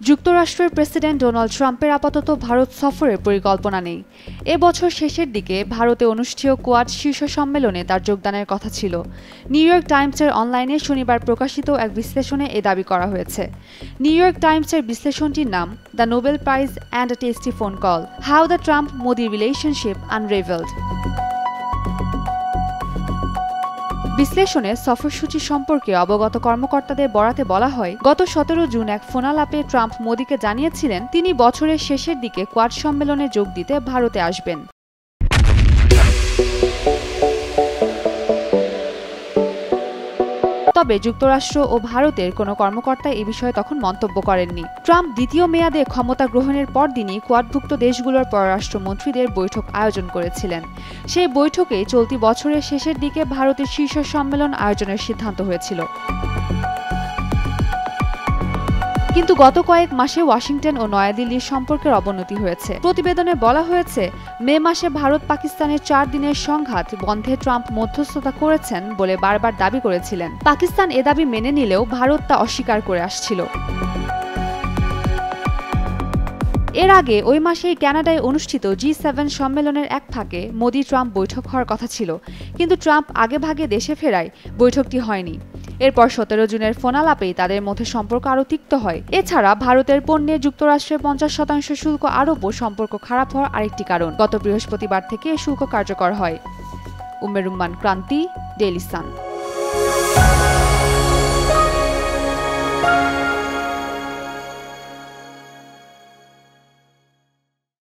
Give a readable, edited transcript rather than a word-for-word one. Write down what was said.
যুক্তরাষ্ট্রের president Donald ট্রাম্পের আপাতত ভারত সফরের পরিকল্পনা নেই। এ বছর শেষের দিকে ভারতে অনুষ্ঠেয় কোয়াড শীর্ষ সম্মেলনে তার যোগদানের কথা ছিল। নিউ ইয়র্ক টাইমসের অনলাইনে শনিবার প্রকাশিত এক বিশ্লেষণে এ দাবি করা হয়েছে। নিউ ইয়র্ক টাইমসের বিশ্লেষণটির নাম the Nobel prize and a tasty phone call, how the ট্রাম্প-মোদি relationship আনরেভেলড। বিশ্লেষণে সফরসূচি সম্পর্কে অবগত কর্মকর্তাদের বরাতে বলা হয়, গত 17 জুন এক ফোনালাপে ট্রাম্প মোদিকে জানিয়েছিলেন তিনি বছরের শেষের দিকে কোয়াড সম্মেলনে যোগ দিতে ভারতে আসবেন। তবে যুক্তরাষ্ট্র ও ভারতের কোনো কর্মকর্তা এ বিষয়ে তখন মন্তব্য করেননি। ট্রাম্প দ্বিতীয় মেয়াদে ক্ষমতা গ্রহণের পরদিনই কোয়াডভুক্ত দেশগুলোর পররাষ্ট্রমন্ত্রীদের বৈঠক আয়োজন করেছিলেন। সেই বৈঠকে চলতি বছরের শেষের দিকে ভারতের শীর্ষ সম্মেলন আয়োজনের সিদ্ধান্ত হয়েছিল। কিন্তু গত কয়েক মাসে ওয়াশিংটন ও নয়াদিল্লির সম্পর্কের অবনতি হয়েছে। প্রতিবেদনে বলা হয়েছে, মে মাসে ভারত পাকিস্তানের 4 দিনের সংঘাত বন্ধে ট্রাম্প মধ্যস্থতা করেছেন বলে বারবার দাবি করেছিলেন। পাকিস্তান এ দাবি মেনে নিলেও ভারত তা অস্বীকার করে আসছিল। এর আগে ওই মাসেই কানাডায় অনুষ্ঠিত G7 সম্মেলনের এক ফাঁকে মোদি ট্রাম্প বৈঠক হওয়ার কথা ছিল, কিন্তু ট্রাম্প আগেভাগে দেশে ফেরায় বৈঠকটি হয়নি। এরপর 17 জুনের ফোনালাপেই তাদের মধ্যে সম্পর্ক আরও তিক্ত হয়। এছাড়া ভারতের পণ্যে যুক্তরাষ্ট্রের 50% শুল্ক আরোপও সম্পর্ক খারাপ হওয়ার আরেকটি কারণ। গত বৃহস্পতিবার থেকে এ শুল্ক কার্যকর হয়। উম্মে রুম্মান, ক্রান্তি, ডেইলি সান।